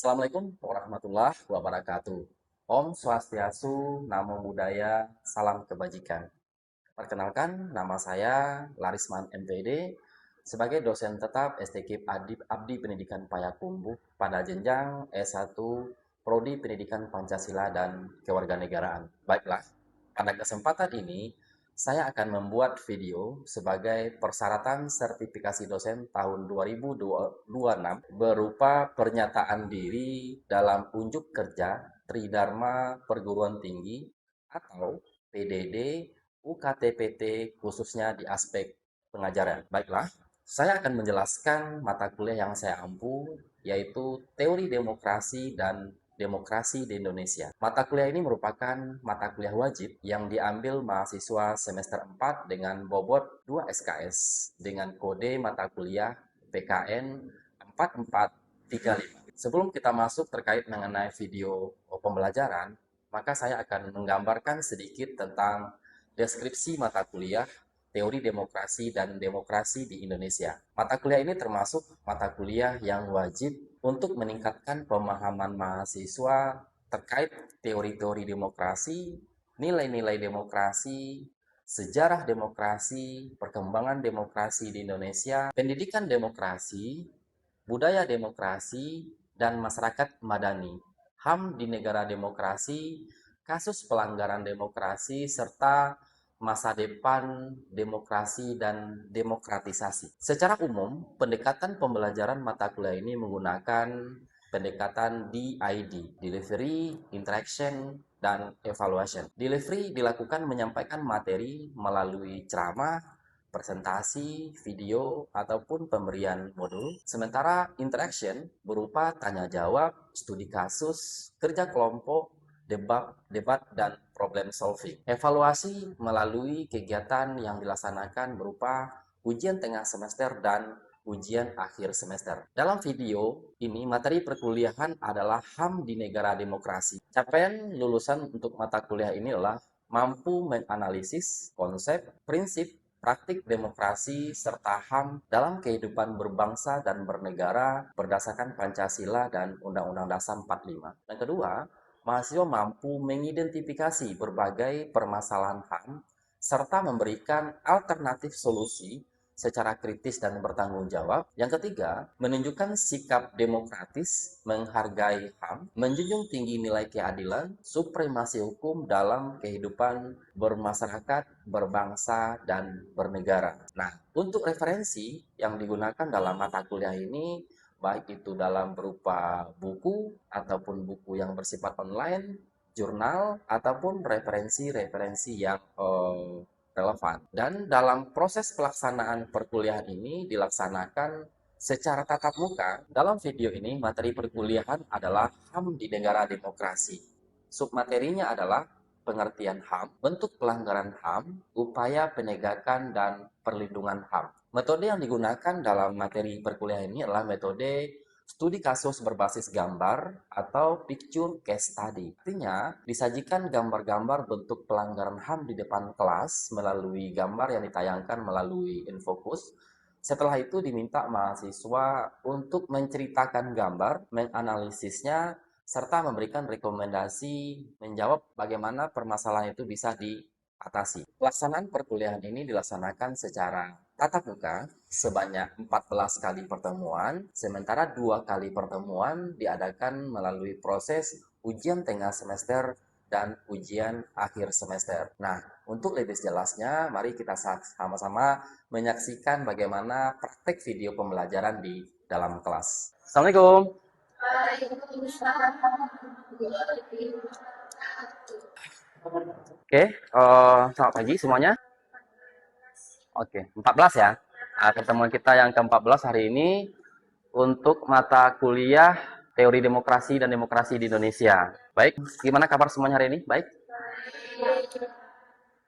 Assalamualaikum warahmatullahi wabarakatuh. Om Swastiastu, Namo Buddhaya, Salam Kebajikan. Perkenalkan, nama saya Larisman MPD sebagai dosen tetap STKIP Abdi Pendidikan Payakumbuh pada jenjang S1 Prodi Pendidikan Pancasila dan Kewarganegaraan. Baiklah, pada kesempatan ini saya akan membuat video sebagai persyaratan sertifikasi dosen tahun 2026 berupa pernyataan diri dalam unjuk kerja Tridharma Perguruan Tinggi atau PDD UKTPT khususnya di aspek pengajaran. Baiklah, saya akan menjelaskan mata kuliah yang saya ampu yaitu Teori Demokrasi dan Demokrasi di Indonesia. Mata kuliah ini merupakan mata kuliah wajib yang diambil mahasiswa semester 4 dengan bobot 2 SKS dengan kode mata kuliah PKN 4435. Sebelum kita masuk terkait mengenai video pembelajaran, maka saya akan menggambarkan sedikit tentang deskripsi mata kuliah Teori Demokrasi dan Demokrasi di Indonesia. Mata kuliah ini termasuk mata kuliah yang wajib untuk meningkatkan pemahaman mahasiswa terkait teori-teori demokrasi, nilai-nilai demokrasi, sejarah demokrasi, perkembangan demokrasi di Indonesia, pendidikan demokrasi, budaya demokrasi, dan masyarakat madani, HAM di negara demokrasi, kasus pelanggaran demokrasi, serta masa depan demokrasi dan demokratisasi. Secara umum, pendekatan pembelajaran mata kuliah ini menggunakan pendekatan DID, Delivery, Interaction, dan Evaluation. Delivery dilakukan menyampaikan materi melalui ceramah, presentasi, video, ataupun pemberian modul. Sementara interaction berupa tanya jawab, studi kasus, kerja kelompok, debat, dan problem solving. Evaluasi melalui kegiatan yang dilaksanakan berupa ujian tengah semester dan ujian akhir semester. Dalam video ini, materi perkuliahan adalah HAM di negara demokrasi. Capaian lulusan untuk mata kuliah ini adalah mampu menganalisis konsep, prinsip, praktik demokrasi, serta HAM dalam kehidupan berbangsa dan bernegara berdasarkan Pancasila dan Undang-Undang Dasar 45. Yang kedua, mahasiswa mampu mengidentifikasi berbagai permasalahan HAM serta memberikan alternatif solusi secara kritis dan bertanggung jawab. Yang ketiga, menunjukkan sikap demokratis, menghargai HAM, menjunjung tinggi nilai keadilan, supremasi hukum dalam kehidupan bermasyarakat, berbangsa, dan bernegara. Nah, untuk referensi yang digunakan dalam mata kuliah ini, baik itu dalam berupa buku ataupun buku yang bersifat online, jurnal, ataupun referensi-referensi yang relevan. Dan dalam proses pelaksanaan perkuliahan ini dilaksanakan secara tatap muka. Dalam video ini, materi perkuliahan adalah HAM di negara demokrasi. Submaterinya adalah pengertian HAM, bentuk pelanggaran HAM, upaya penegakan dan perlindungan HAM. Metode yang digunakan dalam materi perkuliahan ini adalah metode studi kasus berbasis gambar atau picture case study. Artinya, disajikan gambar-gambar bentuk pelanggaran HAM di depan kelas melalui gambar yang ditayangkan melalui infocus. Setelah itu diminta mahasiswa untuk menceritakan gambar, menganalisisnya, serta memberikan rekomendasi menjawab bagaimana permasalahan itu bisa diatasi. Pelaksanaan perkuliahan ini dilaksanakan secara tatap muka sebanyak 14 kali pertemuan, sementara 2 kali pertemuan diadakan melalui proses ujian tengah semester dan ujian akhir semester. Nah, untuk lebih jelasnya, mari kita sama-sama menyaksikan bagaimana praktek video pembelajaran di dalam kelas. Assalamualaikum. Oke, selamat pagi semuanya. Oke, 14 ya. Nah, pertemuan kita yang ke-14 hari ini untuk mata kuliah Teori Demokrasi dan Demokrasi di Indonesia. Baik, gimana kabar semuanya hari ini? Baik?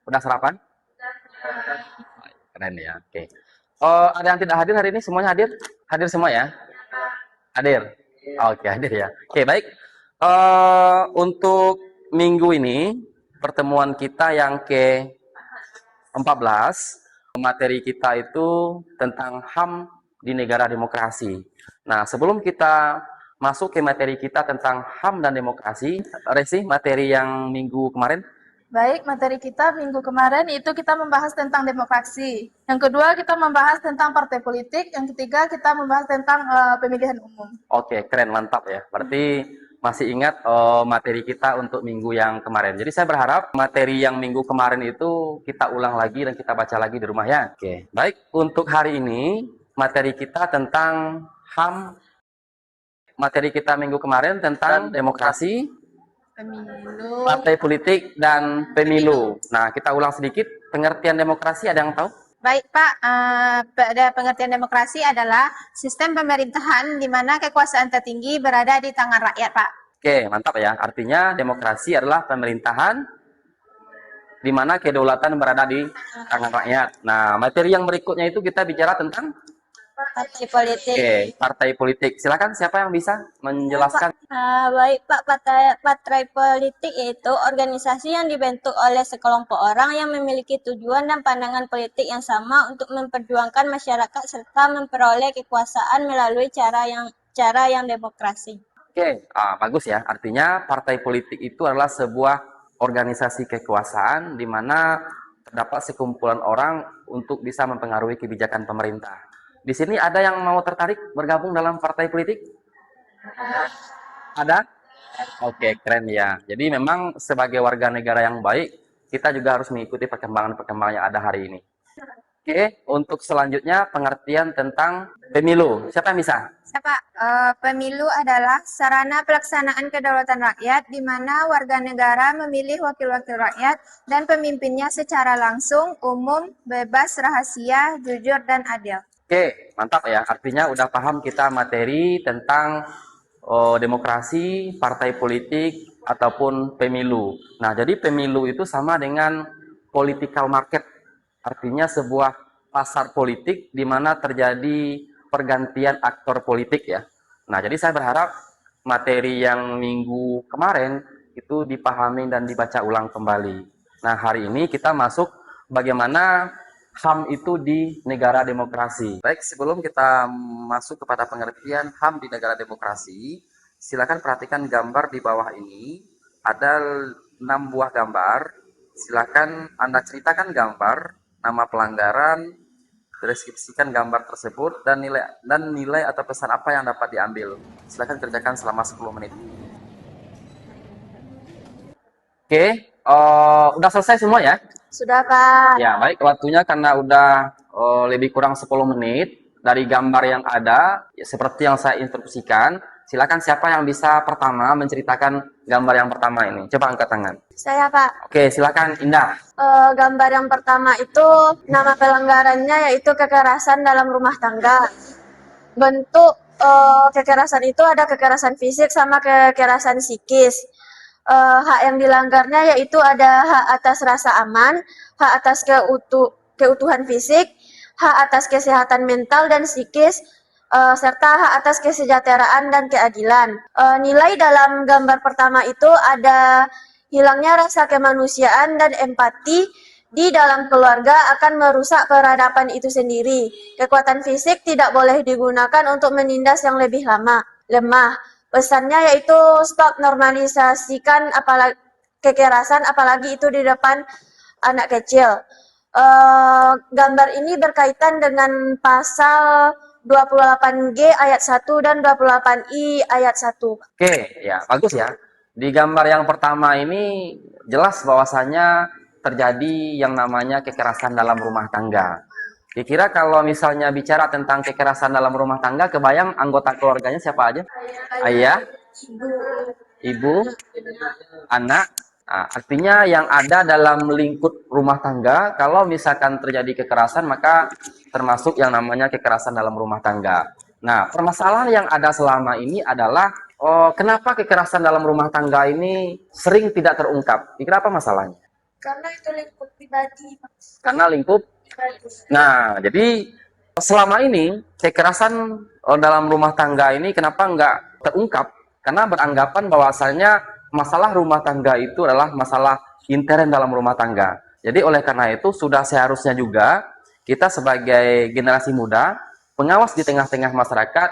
Udah sarapan? Keren ya, oke. Ada yang tidak hadir hari ini? Semuanya hadir? Hadir semua ya? Hadir? Oke, hadir ya. Oke, baik. Untuk minggu ini, pertemuan kita yang ke-14, materi kita itu tentang HAM di negara demokrasi. Nah, sebelum kita masuk ke materi kita tentang HAM dan demokrasi. Resi, materi yang minggu kemarin. Baik, materi kita minggu kemarin itu kita membahas tentang demokrasi. Yang kedua kita membahas tentang partai politik. Yang ketiga kita membahas tentang pemilihan umum. Oke, keren, mantap ya. Berarti masih ingat materi kita untuk minggu yang kemarin. Jadi saya berharap materi yang minggu kemarin itu kita ulang lagi dan kita baca lagi di rumah ya. Oke, baik. Untuk hari ini materi kita tentang HAM. Materi kita minggu kemarin tentang demokrasi, Pemilu. partai politik, dan pemilu. Nah, kita ulang sedikit. Pengertian demokrasi ada yang tahu? Baik Pak, pada pengertian demokrasi adalah sistem pemerintahan di mana kekuasaan tertinggi berada di tangan rakyat Pak. Oke, mantap ya. Artinya demokrasi adalah pemerintahan di mana kedaulatan berada di tangan rakyat. Nah, materi yang berikutnya itu kita bicara tentang Partai politik. partai politik. Silakan, siapa yang bisa menjelaskan? Baik Pak, partai politik yaitu organisasi yang dibentuk oleh sekelompok orang yang memiliki tujuan dan pandangan politik yang sama untuk memperjuangkan masyarakat serta memperoleh kekuasaan melalui cara yang demokrasi. Oke, bagus ya. Artinya partai politik itu adalah sebuah organisasi kekuasaan di mana terdapat sekumpulan orang untuk bisa mempengaruhi kebijakan pemerintah. Di sini ada yang mau tertarik bergabung dalam partai politik? Ada? Oke, keren ya. Jadi memang sebagai warga negara yang baik, kita juga harus mengikuti perkembangan-perkembangan yang ada hari ini. Oke, untuk selanjutnya pengertian tentang pemilu. Siapa yang bisa? Pemilu adalah sarana pelaksanaan kedaulatan rakyat di mana warga negara memilih wakil-wakil rakyat dan pemimpinnya secara langsung, umum, bebas, rahasia, jujur, dan adil. Oke, mantap ya. Artinya udah paham kita materi tentang demokrasi, partai politik, ataupun pemilu. Nah, jadi pemilu itu sama dengan political market. Artinya sebuah pasar politik di mana terjadi pergantian aktor politik ya. Nah, jadi saya berharap materi yang minggu kemarin itu dipahami dan dibaca ulang kembali. Nah, hari ini kita masuk bagaimana HAM itu di negara demokrasi. Baik, sebelum kita masuk kepada pengertian HAM di negara demokrasi, silakan perhatikan gambar di bawah ini. Ada 6 buah gambar. Silakan Anda ceritakan gambar, nama pelanggaran, deskripsikan gambar tersebut, dan nilai atau pesan apa yang dapat diambil. Silakan kerjakan selama 10 menit. Oke, udah selesai semua ya? Sudah Pak. Ya, baik. Waktunya karena udah lebih kurang 10 menit dari gambar yang ada, ya, seperti yang saya instruksikan, silakan siapa yang bisa pertama menceritakan gambar yang pertama ini. Coba angkat tangan. Saya Pak. Oke, silakan Indah. Gambar yang pertama itu nama pelanggarannya yaitu kekerasan dalam rumah tangga. Bentuk kekerasan itu ada kekerasan fisik sama kekerasan psikis. Hak yang dilanggarnya yaitu ada hak atas rasa aman, hak atas keutuhan fisik, hak atas kesehatan mental dan psikis, serta hak atas kesejahteraan dan keadilan. Nilai dalam gambar pertama itu ada hilangnya rasa kemanusiaan dan empati di dalam keluarga akan merusak peradaban itu sendiri. Kekuatan fisik tidak boleh digunakan untuk menindas yang lebih lemah. Pesannya yaitu stop normalisasikan kekerasan, apalagi itu di depan anak kecil. Gambar ini berkaitan dengan pasal 28G ayat 1 dan 28I ayat 1. Oke, ya, bagus ya. Di gambar yang pertama ini jelas bahwasanya terjadi yang namanya kekerasan dalam rumah tangga. Dikira kalau misalnya bicara tentang kekerasan dalam rumah tangga, kebayang anggota keluarganya siapa aja? Ayah, ibu, anak. Nah, artinya yang ada dalam lingkup rumah tangga, kalau misalkan terjadi kekerasan, maka termasuk yang namanya kekerasan dalam rumah tangga. Nah, permasalahan yang ada selama ini adalah, kenapa kekerasan dalam rumah tangga ini sering tidak terungkap? Dikira apa masalahnya? Karena itu lingkup pribadi. Karena lingkup. Nah, jadi selama ini kekerasan dalam rumah tangga ini kenapa nggak terungkap? Karena beranggapan bahwasanya masalah rumah tangga itu adalah masalah intern dalam rumah tangga. Jadi oleh karena itu sudah seharusnya juga kita sebagai generasi muda, pengawas di tengah-tengah masyarakat,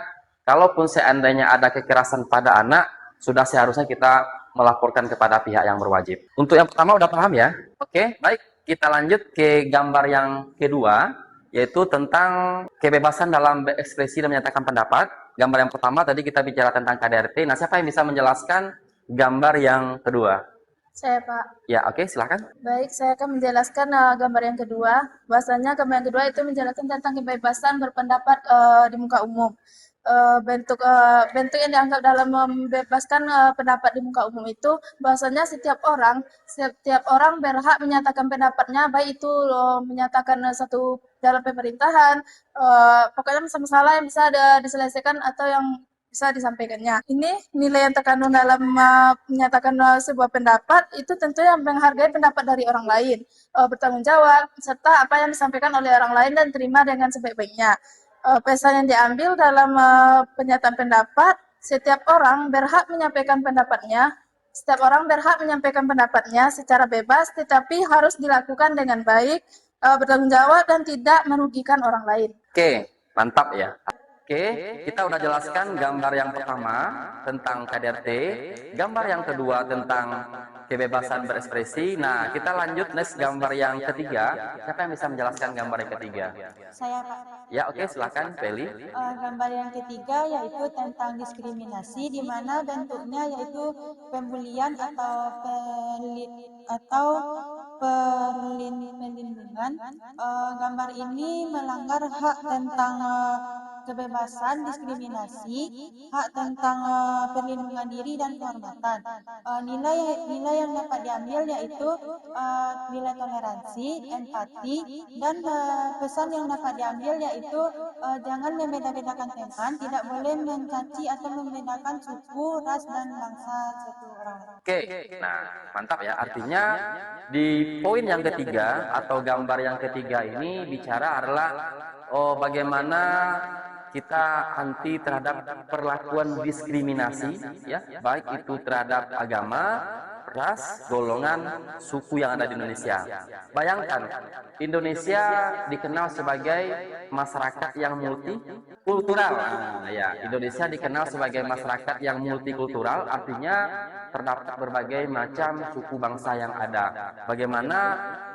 kalaupun seandainya ada kekerasan pada anak, sudah seharusnya kita melaporkan kepada pihak yang berwajib. Untuk yang pertama udah paham ya? Oke, baik. Kita lanjut ke gambar yang kedua, yaitu tentang kebebasan dalam berekspresi dan menyatakan pendapat. Gambar yang pertama tadi kita bicara tentang KDRT. Nah, siapa yang bisa menjelaskan gambar yang kedua? Saya, Pak. Ya, oke, silakan. Baik, saya akan menjelaskan gambar yang kedua. Bahwasanya gambar yang kedua itu menjelaskan tentang kebebasan berpendapat di muka umum. Bentuk yang dianggap dalam membebaskan pendapat di muka umum itu bahwasanya setiap orang berhak menyatakan pendapatnya, baik itu menyatakan satu dalam pemerintahan, pokoknya masalah yang bisa diselesaikan atau yang bisa disampaikannya. Ini nilai yang terkandung dalam menyatakan sebuah pendapat itu tentu yang menghargai pendapat dari orang lain, bertanggung jawab, serta apa yang disampaikan oleh orang lain dan terima dengan sebaik-baiknya. Pesan yang diambil dalam pernyataan pendapat, setiap orang berhak menyampaikan pendapatnya. Setiap orang berhak menyampaikan pendapatnya secara bebas, tetapi harus dilakukan dengan baik, bertanggung jawab, dan tidak merugikan orang lain. Oke, mantap ya. Oke, kita udah jelaskan gambar yang pertama tentang KDRT, gambar yang kedua tentang kebebasan berekspresi. Nah, kita lanjut next gambar yang ketiga. Siapa yang bisa menjelaskan gambar yang ketiga? Saya, Pak. Ya, oke, silakan, Feli. Gambar yang ketiga yaitu tentang diskriminasi, di mana bentuknya yaitu pembulian atau perlindungan. Gambar ini melanggar hak tentang kebebasan diskriminasi, hak tentang perlindungan diri dan kehormatan. Nilai yang dapat diambil yaitu nilai toleransi, empati, dan pesan yang dapat diambil yaitu jangan membeda-bedakan teman, tidak boleh mencaci atau membedakan suku, ras, dan bangsa satu orang. Oke, nah mantap ya. Artinya di poin yang ketiga atau gambar yang ketiga ini bicara adalah bagaimana kita anti terhadap perlakuan diskriminasi, ya, baik itu terhadap agama, ras, golongan, suku yang ada di Indonesia. Bayangkan, Indonesia dikenal sebagai masyarakat yang multikultural. Nah, ya, Indonesia dikenal sebagai masyarakat yang multikultural, artinya terdapat berbagai macam suku bangsa yang ada. Bagaimana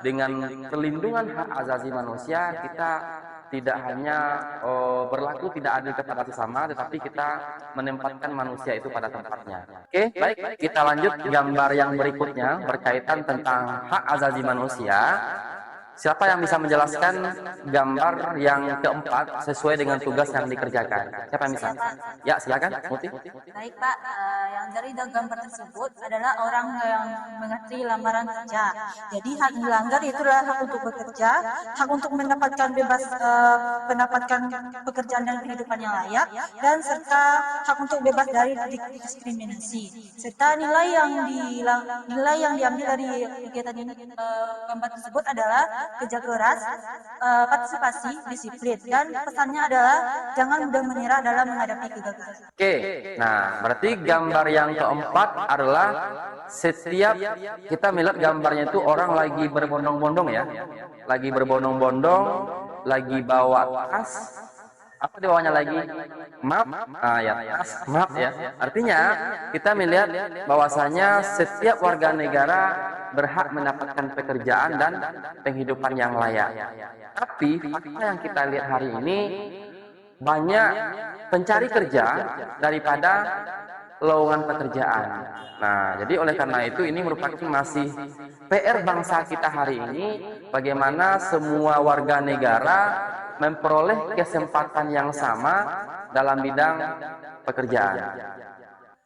dengan perlindungan hak asasi manusia kita tidak hanya berlaku tidak adil kepada sesama, tetapi kita menempatkan manusia itu pada tempatnya. Oke, baik, kita lanjut gambar yang berikutnya berkaitan tentang hak asasi manusia. Siapa yang bisa menjelaskan gambar yang keempat sesuai dengan tugas yang dikerjakan? Siapa yang bisa? Ya, silakan, Muti. Baik, Pak. Yang dari gambar tersebut adalah orang yang mengantri lamaran kerja. Jadi hak yang dilanggar itulah hak untuk bekerja, hak untuk mendapatkan bebas mendapatkan pekerjaan dan kehidupan yang layak, dan serta hak untuk bebas dari diskriminasi. Serta nilai yang diambil dari kegiatan ini gambar tersebut adalah kerja keras, partisipasi, disiplin, dan pesannya adalah jangan mudah menyerah dalam menghadapi kegagalan. Oke, nah berarti gambar yang keempat adalah setiap kita melihat gambarnya itu orang lagi berbondong-bondong ya, lagi berbondong-bondong, lagi bawa tas, apa di bawahnya lagi? Map, tas, map ya. Artinya kita melihat bahwasanya setiap warga negara berhak mendapatkan pekerjaan dan penghidupan yang layak. Tapi fakta yang kita lihat hari ini banyak pencari kerja daripada lowongan pekerjaan. Nah, jadi oleh karena itu ini merupakan masih PR bangsa kita hari ini, bagaimana semua warga negara memperoleh kesempatan yang sama dalam bidang pekerjaan.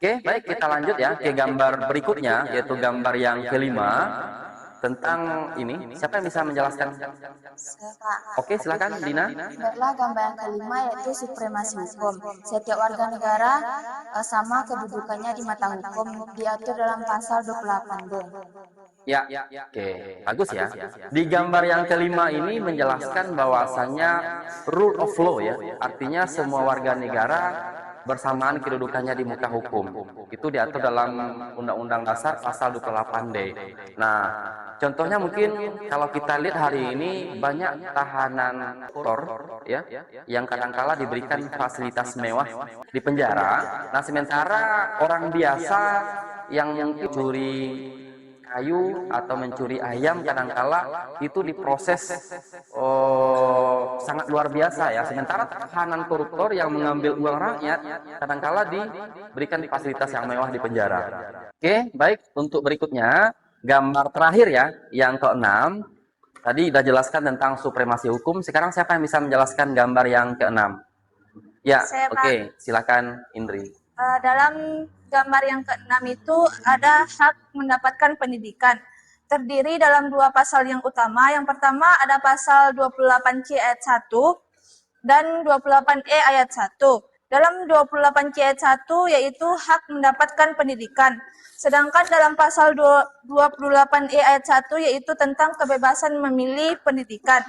Oke, baik, kita lanjut ya ke gambar berikutnya, yaitu gambar yang kelima tentang ini. Siapa yang bisa menjelaskan? Oke, silakan Dina. Baiklah, gambar yang kelima yaitu supremasi hukum. Setiap warga negara sama kedudukannya di mata hukum, diatur dalam pasal 28B. Ya, oke, bagus ya. Di gambar yang kelima ini menjelaskan bahwasannya rule of law ya, artinya semua warga negara bersamaan kedudukannya di muka hukum. Itu diatur dalam Undang-Undang Dasar pasal 28D. Nah, contohnya mungkin kalau kita lihat hari ini banyak tahanan koruptor ya yang kadangkala diberikan fasilitas mewah di penjara. Nah, sementara orang biasa yang mungkin curi kayu atau mencuri ayam kadangkala itu diproses sangat luar biasa ya. Sementara tahanan koruptor yang mengambil uang rakyat kadangkala diberikan fasilitas yang mewah di penjara. Oke, baik. Untuk berikutnya gambar terakhir ya, yang keenam. Tadi sudah jelaskan tentang supremasi hukum. Sekarang siapa yang bisa menjelaskan gambar yang keenam? Ya, oke. Silakan Indri. Dalam gambar yang keenam itu ada hak mendapatkan pendidikan. Terdiri dalam dua pasal yang utama. Yang pertama ada pasal 28C ayat 1 dan 28E ayat 1. Dalam 28C ayat 1 yaitu hak mendapatkan pendidikan. Sedangkan dalam pasal 28E ayat 1 yaitu tentang kebebasan memilih pendidikan.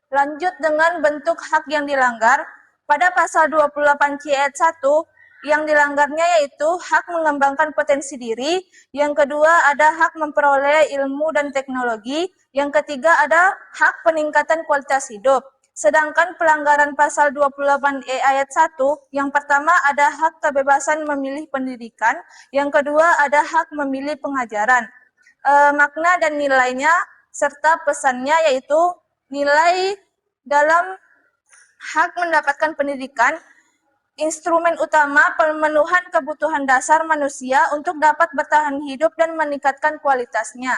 Lanjut dengan bentuk hak yang dilanggar. Pada pasal 28C ayat 1 yang dilanggarnya yaitu hak mengembangkan potensi diri, yang kedua ada hak memperoleh ilmu dan teknologi, yang ketiga ada hak peningkatan kualitas hidup. Sedangkan pelanggaran pasal 28E ayat 1, yang pertama ada hak kebebasan memilih pendidikan, yang kedua ada hak memilih pengajaran. Makna dan nilainya serta pesannya yaitu nilai dalam hak mendapatkan pendidikan, instrumen utama pemenuhan kebutuhan dasar manusia untuk dapat bertahan hidup dan meningkatkan kualitasnya.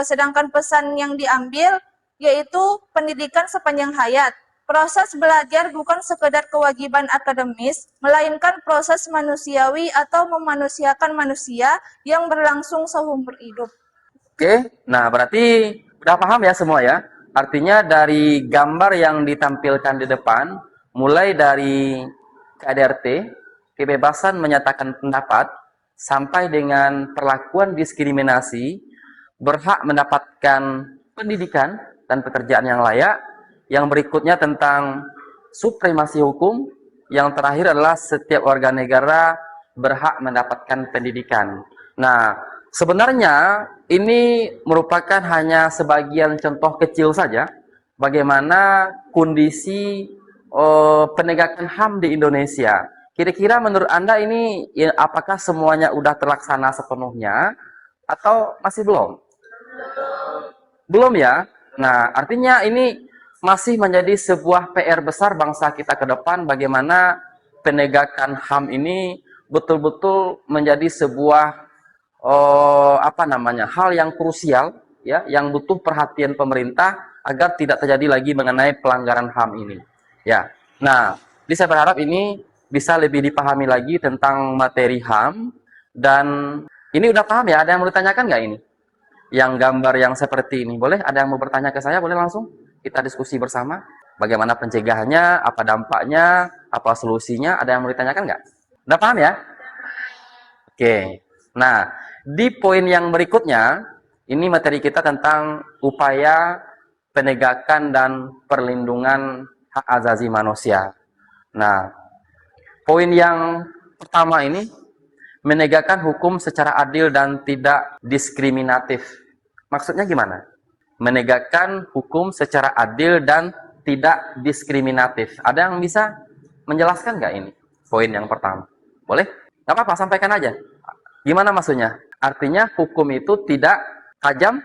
Sedangkan pesan yang diambil yaitu pendidikan sepanjang hayat. Proses belajar bukan sekedar kewajiban akademis, melainkan proses manusiawi atau memanusiakan manusia yang berlangsung seumur hidup. Oke, nah berarti udah paham ya semua ya? Artinya dari gambar yang ditampilkan di depan, mulai dari KDRT, kebebasan menyatakan pendapat, sampai dengan perlakuan diskriminasi, berhak mendapatkan pendidikan dan pekerjaan yang layak. Yang berikutnya tentang supremasi hukum. Yang terakhir adalah setiap warga negara berhak mendapatkan pendidikan. Nah, sebenarnya ini merupakan hanya sebagian contoh kecil saja bagaimana kondisi penegakan HAM di Indonesia. Kira-kira menurut Anda ini apakah semuanya udah terlaksana sepenuhnya atau masih belum? Belum ya? Nah, artinya ini masih menjadi sebuah PR besar bangsa kita ke depan bagaimana penegakan HAM ini betul-betul menjadi sebuah hal yang krusial ya, yang butuh perhatian pemerintah agar tidak terjadi lagi mengenai pelanggaran HAM ini. Ya, nah, jadi saya berharap ini bisa lebih dipahami lagi tentang materi HAM. Dan ini udah paham ya? Ada yang mau ditanyakan nggak ini? Yang gambar yang seperti ini, boleh? Ada yang mau bertanya ke saya? Boleh langsung kita diskusi bersama. Bagaimana pencegahannya? Apa dampaknya? Apa solusinya? Ada yang mau ditanyakan nggak? Udah paham ya? Oke. Nah, di poin yang berikutnya, ini materi kita tentang upaya penegakan dan perlindungan hak asasi manusia. Nah, poin yang pertama ini menegakkan hukum secara adil dan tidak diskriminatif. Maksudnya gimana? Menegakkan hukum secara adil dan tidak diskriminatif. Ada yang bisa menjelaskan nggak ini? Poin yang pertama. Boleh? Nggak apa-apa, sampaikan aja. Gimana maksudnya? Artinya hukum itu tidak tajam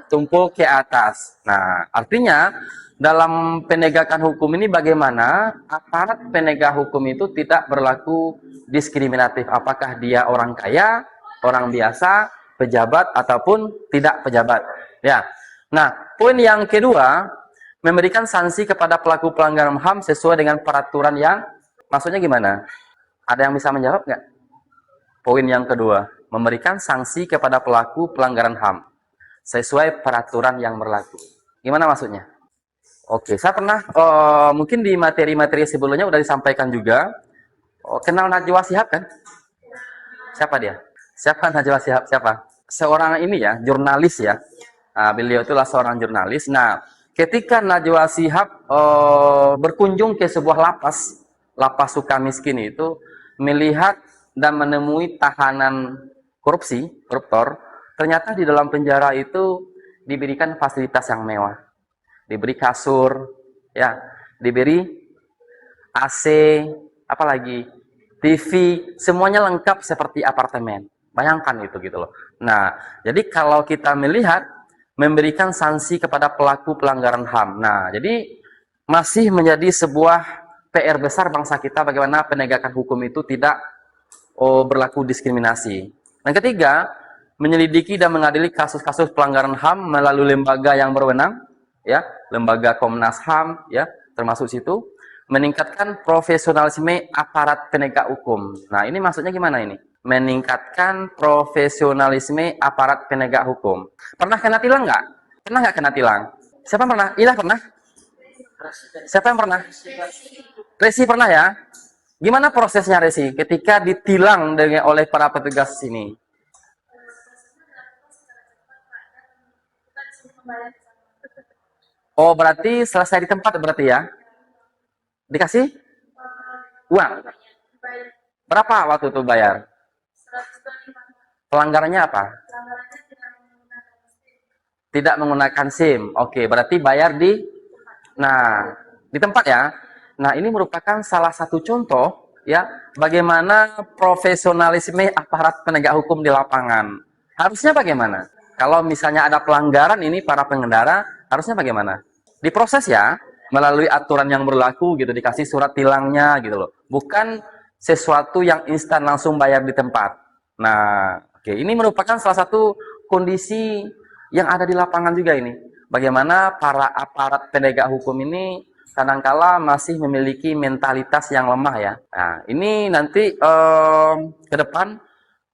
tumpul ke atas. Nah, artinya dalam penegakan hukum ini bagaimana aparat penegak hukum itu tidak berlaku diskriminatif. Apakah dia orang kaya, orang biasa, pejabat, ataupun tidak pejabat. Ya. Nah, poin yang kedua, memberikan sanksi kepada pelaku pelanggaran HAM sesuai dengan peraturan yang, maksudnya gimana? Ada yang bisa menjawab nggak? Poin yang kedua, memberikan sanksi kepada pelaku pelanggaran HAM sesuai peraturan yang berlaku. Gimana maksudnya? Oke, saya pernah mungkin di materi-materi sebelumnya udah disampaikan juga. Kenal Najwa Shihab kan? Siapa dia? Siapa Najwa Shihab? Siapa? Seorang ini ya, jurnalis ya. Nah, beliau itulah seorang jurnalis. Nah, ketika Najwa Shihab berkunjung ke sebuah lapas lapas Sukamiskin itu melihat dan menemui tahanan koruptor, ternyata di dalam penjara itu diberikan fasilitas yang mewah, diberi kasur, ya, diberi AC, apalagi TV, semuanya lengkap seperti apartemen. Bayangkan itu gitu loh. Nah, jadi kalau kita melihat memberikan sanksi kepada pelaku pelanggaran HAM. Nah, jadi masih menjadi sebuah PR besar bangsa kita bagaimana penegakan hukum itu tidak berlaku diskriminasi. Yang ketiga, menyelidiki dan mengadili kasus-kasus pelanggaran HAM melalui lembaga yang berwenang, ya, lembaga Komnas HAM, ya, termasuk situ, meningkatkan profesionalisme aparat penegak hukum. Nah, ini maksudnya gimana ini? Meningkatkan profesionalisme aparat penegak hukum. Pernah kena tilang nggak? Pernah nggak kena tilang? Siapa yang pernah? Ila pernah? Siapa yang pernah? Resi pernah ya? Gimana prosesnya Resi ketika ditilang oleh para petugas sini? Oh, berarti selesai di tempat berarti ya? Dikasih uang? Berapa waktu itu bayar? Pelanggarannya apa? Tidak menggunakan SIM. Oke, berarti bayar di tempat ya. Nah, ini merupakan salah satu contoh ya bagaimana profesionalisme aparat penegak hukum di lapangan. Harusnya bagaimana? Kalau misalnya ada pelanggaran ini para pengendara harusnya bagaimana? Diproses ya melalui aturan yang berlaku gitu, dikasih surat tilangnya gitu loh. Bukan sesuatu yang instan langsung bayar di tempat. Nah, oke, ini merupakan salah satu kondisi yang ada di lapangan juga ini. Bagaimana para aparat penegak hukum ini kadangkala masih memiliki mentalitas yang lemah ya. Nah, ini nanti ke depan,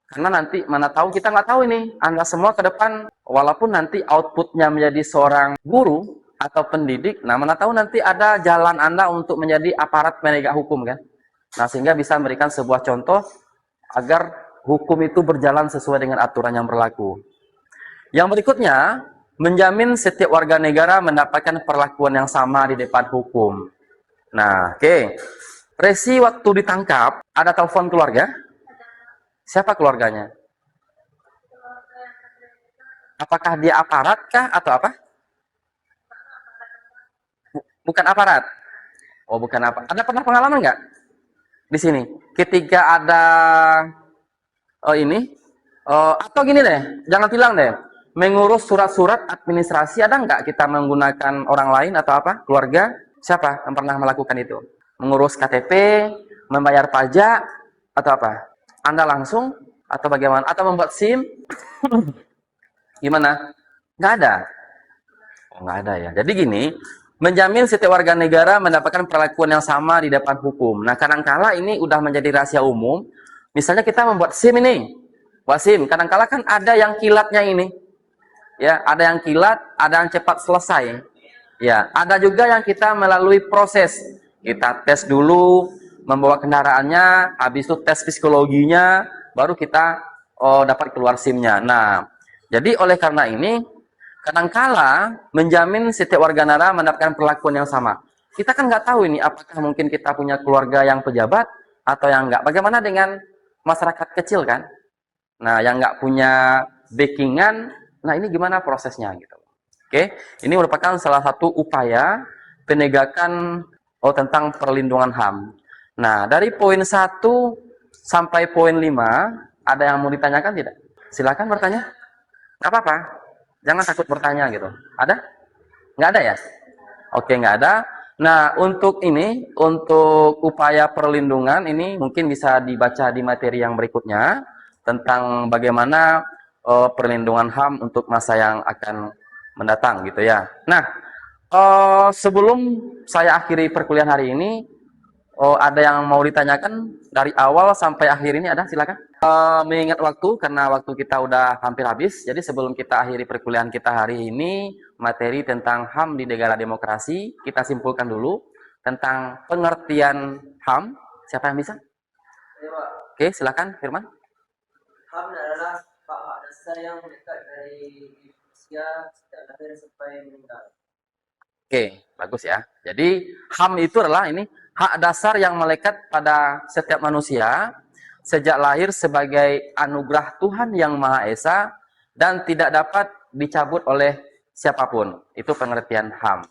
karena nanti mana tahu kita nggak tahu ini, Anda semua ke depan, walaupun nanti outputnya menjadi seorang guru atau pendidik, nah mana tahu nanti ada jalan Anda untuk menjadi aparat penegak hukum kan. Nah, sehingga bisa memberikan sebuah contoh agar hukum itu berjalan sesuai dengan aturan yang berlaku. Yang berikutnya, menjamin setiap warga negara mendapatkan perlakuan yang sama di depan hukum. Nah, oke. Resi waktu ditangkap, ada telepon keluarga? Siapa keluarganya? Apakah dia aparat kah atau apa? Bukan aparat. Oh, bukan apa. Ada pernah pengalaman nggak di sini? Ketika ada atau gini deh, jangan tilang deh. Mengurus surat-surat administrasi ada nggak kita menggunakan orang lain atau apa? Keluarga? Siapa yang pernah melakukan itu? Mengurus KTP, membayar pajak, atau apa? Anda langsung atau bagaimana? Atau membuat SIM? Gimana? Nggak ada. Oh, nggak ada ya. Jadi gini, menjamin setiap warga negara mendapatkan perlakuan yang sama di depan hukum. Nah, kadangkala ini udah menjadi rahasia umum. Misalnya kita membuat SIM ini. Buat SIM, kadangkala kan ada yang kilatnya ini. Ya, ada yang kilat, ada yang cepat selesai. Ya, ada juga yang kita melalui proses. Kita tes dulu, membawa kendaraannya, habis itu tes psikologinya, baru kita dapat keluar SIM-nya. Nah, jadi oleh karena ini, kadangkala menjamin setiap warga negara mendapatkan perlakuan yang sama. Kita kan nggak tahu ini, apakah mungkin kita punya keluarga yang pejabat atau yang nggak. Bagaimana dengan masyarakat kecil kan? Nah, yang nggak punya backingan, nah ini gimana prosesnya gitu. Oke, ini merupakan salah satu upaya penegakan tentang perlindungan HAM. Nah, dari poin 1 sampai poin 5, ada yang mau ditanyakan tidak? Silakan bertanya. Nggak apa-apa. Jangan takut bertanya gitu. Ada? Nggak ada ya? Oke, nggak ada. Nah, untuk upaya perlindungan ini mungkin bisa dibaca di materi yang berikutnya tentang bagaimana perlindungan HAM untuk masa yang akan mendatang gitu ya. Nah, sebelum saya akhiri perkuliahan hari ini, ada yang mau ditanyakan dari awal sampai akhir ini ada? Silakan. Mengingat waktu, karena waktu kita udah hampir habis, jadi sebelum kita akhiri perkuliahan kita hari ini, materi tentang HAM di negara demokrasi, kita simpulkan dulu tentang pengertian HAM. Siapa yang bisa? Oke, silakan Firman. HAM adalah hak dasar yang melekat dari manusia sejak lahir sampai meninggal. Oke, bagus ya. Jadi HAM itu adalah ini hak dasar yang melekat pada setiap manusia sejak lahir sebagai anugerah Tuhan yang Maha Esa dan tidak dapat dicabut oleh siapapun. Itu pengertian HAM.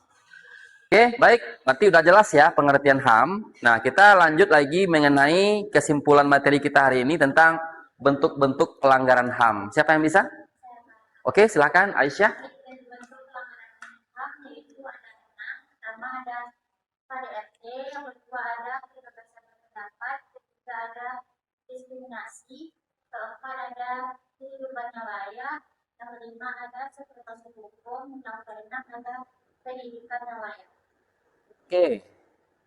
Oke, baik. Berarti udah jelas ya pengertian HAM. Nah, kita lanjut lagi mengenai kesimpulan materi kita hari ini tentang bentuk-bentuk pelanggaran HAM. Siapa yang bisa? Oke, silakan Aisyah. Bentuk pelanggaran HAM yaitu ada 6. Pertama ada KDRT, yang kedua ada kebebasan berpendapat, ketiga ada diskriminasi, keempat ada kehidupan yang layak, yang kelima ada supremasi hukum, yang keenam ada pendidikan yang layak. Oke,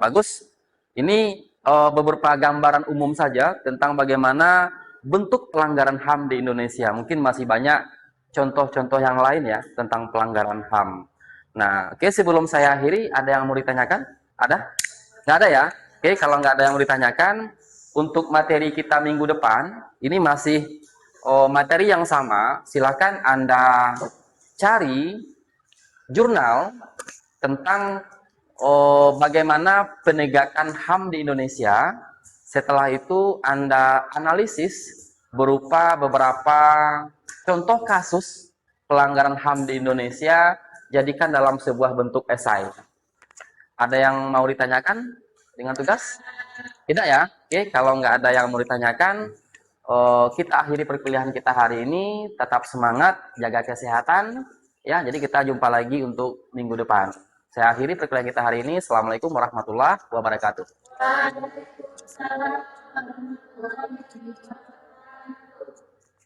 bagus. Ini beberapa gambaran umum saja tentang bagaimana bentuk pelanggaran HAM di Indonesia. Mungkin masih banyak contoh-contoh yang lain ya tentang pelanggaran HAM. Nah, oke, sebelum saya akhiri, ada yang mau ditanyakan? Ada? Nggak ada ya? Oke, kalau nggak ada yang mau ditanyakan, untuk materi kita minggu depan, ini masih materi yang sama. Silakan Anda cari jurnal tentang bagaimana penegakan HAM di Indonesia. Setelah itu Anda analisis berupa beberapa contoh kasus pelanggaran HAM di Indonesia, jadikan dalam sebuah bentuk esai. Ada yang mau ditanyakan dengan tugas? Tidak ya? Oke, kalau nggak ada yang mau ditanyakan, kita akhiri perkuliahan kita hari ini. Tetap semangat, jaga kesehatan. Ya, jadi kita jumpa lagi untuk minggu depan. Saya akhiri perkuliahan kita hari ini. Assalamualaikum warahmatullahi wabarakatuh.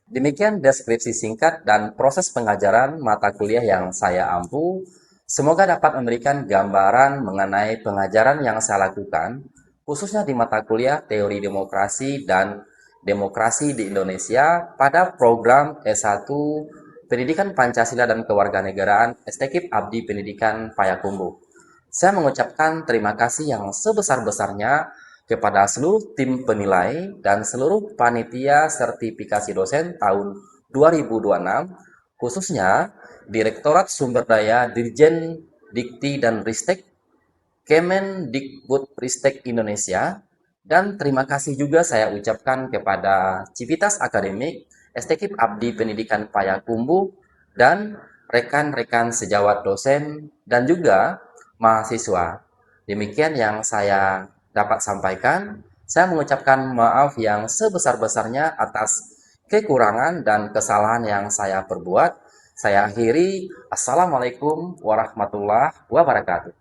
Demikian deskripsi singkat dan proses pengajaran mata kuliah yang saya ampu. Semoga dapat memberikan gambaran mengenai pengajaran yang saya lakukan, khususnya di mata kuliah Teori Demokrasi dan Demokrasi di Indonesia pada program S1 Pendidikan Pancasila dan Kewarganegaraan STKIP Abdi Pendidikan Payakumbuh. Saya mengucapkan terima kasih yang sebesar-besarnya kepada seluruh tim penilai dan seluruh panitia sertifikasi dosen tahun 2026, khususnya Direktorat Sumber Daya Dirjen Dikti dan Ristek Kemendikbudristek Indonesia, dan terima kasih juga saya ucapkan kepada Civitas Akademik STKIP Abdi Pendidikan Payakumbuh dan rekan-rekan sejawat dosen dan juga mahasiswa. Demikian yang saya dapat sampaikan. Saya mengucapkan maaf yang sebesar-besarnya atas kekurangan dan kesalahan yang saya perbuat. Saya akhiri. Assalamualaikum warahmatullahi wabarakatuh.